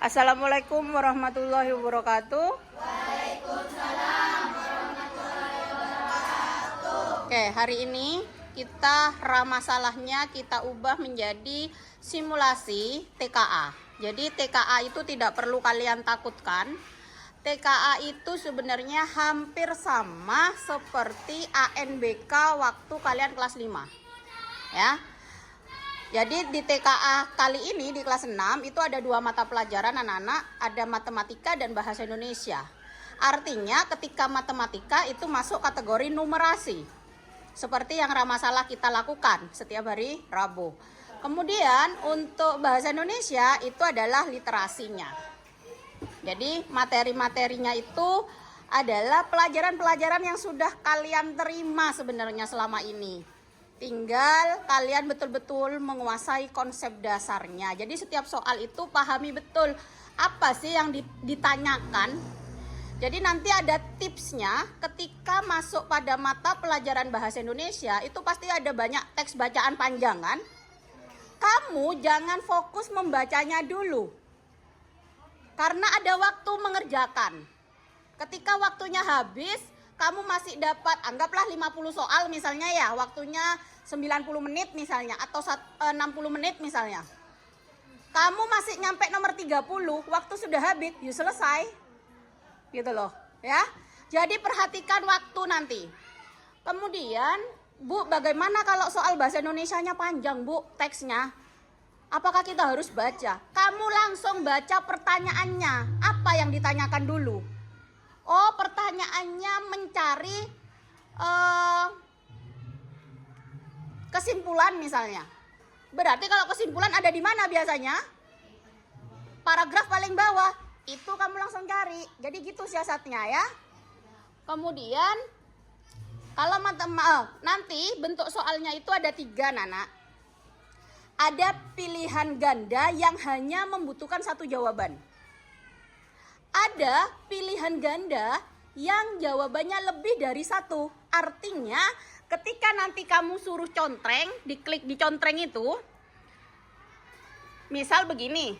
Assalamualaikum warahmatullahi wabarakatuh. Oke, hari ini kita ramasalahnya kita ubah menjadi simulasi TKA. Jadi TKA itu tidak perlu kalian takutkan. TKA itu sebenarnya hampir sama seperti ANBK waktu kalian kelas 5. Ya. Jadi di TKA kali ini di kelas 6 itu ada 2 mata pelajaran anak-anak, ada matematika dan bahasa Indonesia. Artinya ketika matematika itu masuk kategori numerasi. Seperti yang ramasalah kita lakukan setiap hari Rabu. Kemudian untuk bahasa Indonesia itu adalah literasinya. Jadi materi-materinya itu adalah pelajaran-pelajaran yang sudah kalian terima sebenarnya selama ini. Tinggal kalian betul-betul menguasai konsep dasarnya. Jadi setiap soal itu pahami betul apa sih yang ditanyakan. Jadi nanti ada tipsnya ketika masuk pada mata pelajaran bahasa Indonesia itu pasti ada banyak teks bacaan panjangan. Kamu jangan fokus membacanya dulu. Karena ada waktu mengerjakan. Ketika waktunya habis, kamu masih dapat, anggaplah 50 soal misalnya ya, waktunya 90 menit misalnya, atau 60 menit misalnya. Kamu masih nyampe nomor 30, waktu sudah habis, yuk selesai. Gitu loh, ya. Jadi perhatikan waktu nanti. Kemudian, Bu, bagaimana kalau soal bahasa Indonesianya panjang, Bu, teksnya? Apakah kita harus baca? Kamu langsung baca pertanyaannya, apa yang ditanyakan dulu? Oh, pertanyaannya mencari kesimpulan misalnya. Berarti kalau kesimpulan ada di mana biasanya? Paragraf paling bawah. Itu kamu langsung cari. Jadi gitu siasatnya ya. Kemudian kalau nanti bentuk soalnya itu ada 3, Nana. Ada pilihan ganda yang hanya membutuhkan 1 jawaban. Ada pilihan ganda yang jawabannya lebih dari 1. Artinya ketika nanti kamu suruh contreng, diklik di contreng itu, misal begini,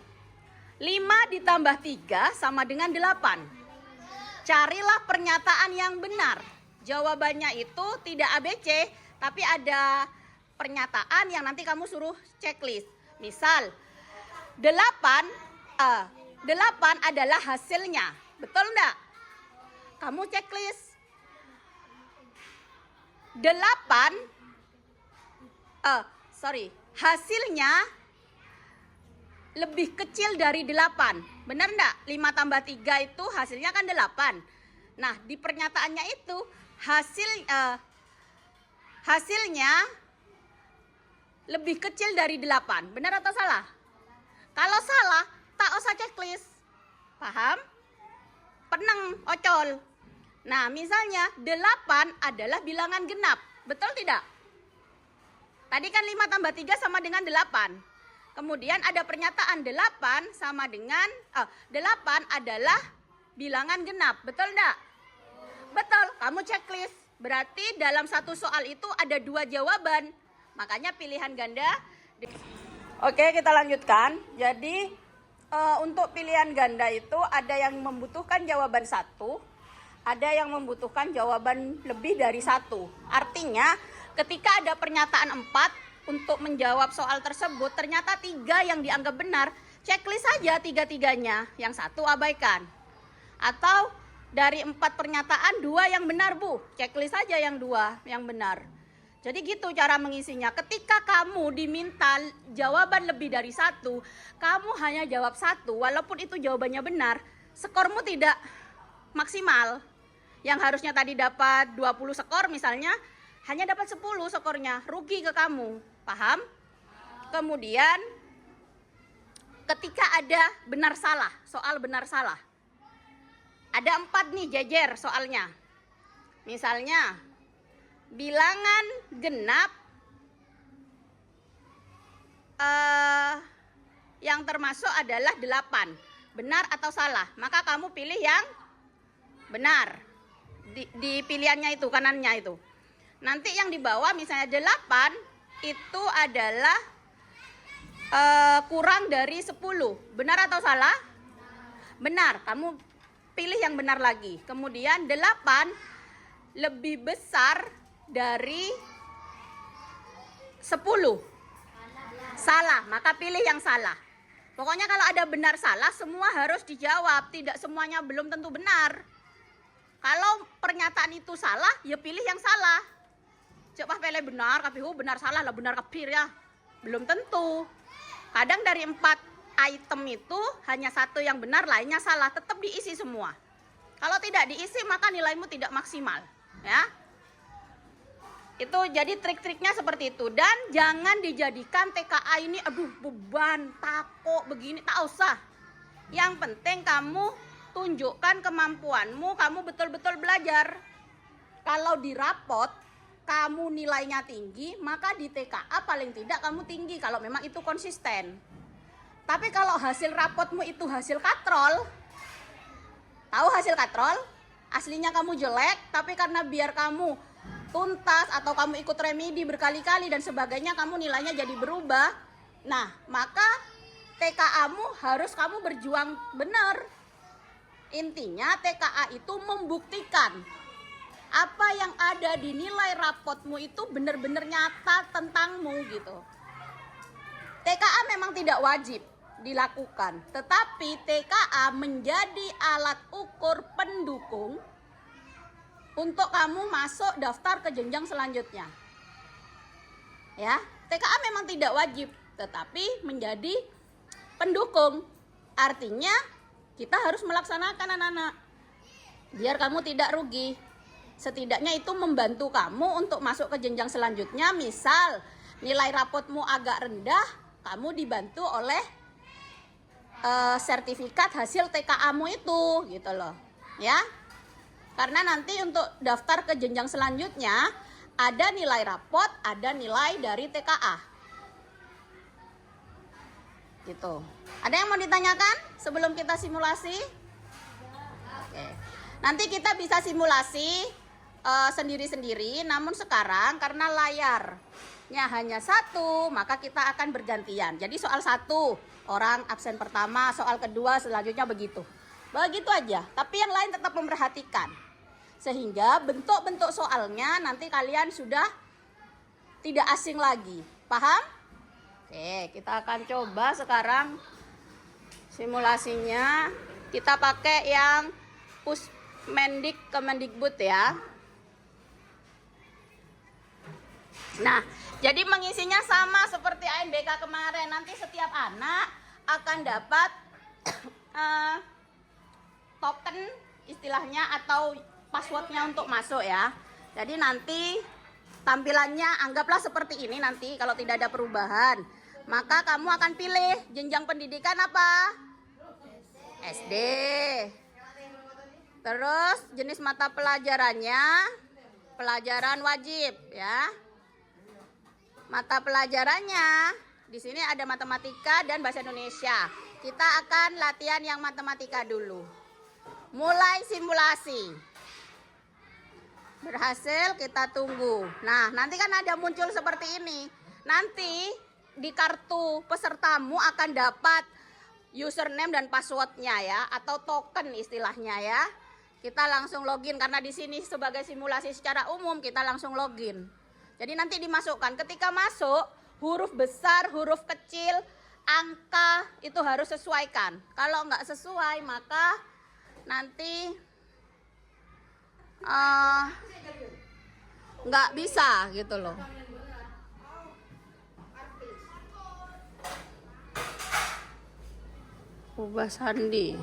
5 ditambah 3 sama dengan 8. Carilah pernyataan yang benar. Jawabannya itu tidak ABC, tapi ada pernyataan yang nanti kamu suruh checklist. Misal 8 adalah hasilnya. Betul enggak? Kamu checklist. 8 hasilnya lebih kecil dari 8. Benar enggak? 5 tambah 3 itu hasilnya kan 8. Nah, di pernyataannya itu hasilnya lebih kecil dari 8. Benar atau salah? Kalau salah, tak usah checklist. Paham? Peneng, ocol. Nah, misalnya 8 adalah bilangan genap. Betul tidak? Tadi kan 5 tambah 3 sama dengan 8. Kemudian ada pernyataan 8 sama dengan 8 adalah bilangan genap. Betul enggak? Betul, kamu checklist. Berarti dalam satu soal itu ada 2 jawaban. Makanya pilihan ganda. Oke, kita lanjutkan. Jadi untuk pilihan ganda itu ada yang membutuhkan jawaban 1, ada yang membutuhkan jawaban lebih dari 1. Artinya ketika ada pernyataan 4 untuk menjawab soal tersebut, ternyata 3 yang dianggap benar, checklist saja 3-3-nya, yang 1 abaikan. Atau dari 4 pernyataan 2 yang benar, Bu, checklist saja yang 2 yang benar. Jadi gitu cara mengisinya. Ketika kamu diminta jawaban lebih dari 1, kamu hanya jawab 1, walaupun itu jawabannya benar, skormu tidak maksimal. Yang harusnya tadi dapat 20 skor misalnya, hanya dapat 10 skornya, rugi ke kamu. Paham? Kemudian ketika ada benar salah, soal benar salah. Ada 4 nih jejer soalnya. Misalnya bilangan genap yang termasuk adalah 8. Benar atau salah? Maka kamu pilih yang benar. Di pilihannya itu, kanannya itu. Nanti yang di bawah misalnya 8 itu adalah kurang dari 10. Benar atau salah? benar, kamu pilih yang benar lagi. Kemudian 8 lebih besar dari 10. Salah, maka pilih yang salah. Pokoknya kalau ada benar salah, semua harus dijawab. Tidak semuanya belum tentu benar. Kalau pernyataan itu salah, ya pilih yang salah. Coba pilih benar, KPU benar salah lah, benar kepir ya. Belum tentu. Kadang dari 4 item itu hanya 1 yang benar, lainnya salah. Tetap diisi semua. Kalau tidak diisi, maka nilaimu tidak maksimal. Ya. Itu jadi trik-triknya seperti itu. Dan jangan dijadikan TKA ini aduh beban, takut begini, tak usah. Yang penting kamu tunjukkan kemampuanmu, kamu betul-betul belajar. Kalau di rapot kamu nilainya tinggi, maka di TKA paling tidak kamu tinggi kalau memang itu konsisten. Tapi kalau hasil rapotmu itu hasil katrol, tahu hasil katrol? Aslinya kamu jelek, tapi karena biar kamu tuntas atau kamu ikut remedi berkali-kali dan sebagainya, kamu nilainya jadi berubah. Nah, maka TKA-mu harus kamu berjuang benar. Intinya TKA itu membuktikan apa yang ada di nilai rapotmu itu benar-benar nyata tentangmu gitu. TKA memang tidak wajib dilakukan, tetapi TKA menjadi alat ukur pendukung untuk kamu masuk daftar ke jenjang selanjutnya. Ya, TKA memang tidak wajib, tetapi menjadi pendukung. Artinya kita harus melaksanakan anak-anak. Biar kamu tidak rugi. Setidaknya itu membantu kamu untuk masuk ke jenjang selanjutnya. Misal nilai rapotmu agak rendah, kamu dibantu oleh sertifikat hasil TKA-mu itu, gitu loh. Ya. Karena nanti untuk daftar ke jenjang selanjutnya ada nilai rapot, ada nilai dari TKA. Gitu. Ada yang mau ditanyakan sebelum kita simulasi? Oke. Nanti kita bisa simulasi sendiri-sendiri, namun sekarang karena layarnya hanya 1, maka kita akan bergantian. Jadi soal 1 orang absen pertama, soal kedua selanjutnya begitu. Begitu aja, tapi yang lain tetap memperhatikan. Sehingga bentuk-bentuk soalnya nanti kalian sudah tidak asing lagi. Paham? Oke, kita akan coba sekarang simulasinya. Kita pakai yang Pusmendik Kemendikbud ya. Nah, jadi mengisinya sama seperti ANBK kemarin. Nanti setiap anak akan dapat token istilahnya atau passwordnya untuk masuk ya. Jadi nanti tampilannya anggaplah seperti ini nanti kalau tidak ada perubahan. Maka kamu akan pilih jenjang pendidikan apa? SD. Terus jenis mata pelajarannya pelajaran wajib ya. Mata pelajarannya di sini ada matematika dan bahasa Indonesia. Kita akan latihan yang matematika dulu. Mulai simulasi. Berhasil, kita tunggu. Nah, nanti kan ada muncul seperti ini. Nanti di kartu pesertamu akan dapat username dan passwordnya ya, atau token istilahnya ya. Kita langsung login karena di sini sebagai simulasi secara umum kita langsung login. Jadi nanti dimasukkan. Ketika masuk, huruf besar, huruf kecil, angka itu harus sesuaikan. Kalau nggak sesuai maka nanti nggak bisa gitu loh. Ubah sandi.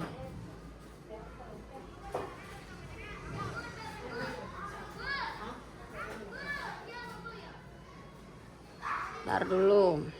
Ntar dulu.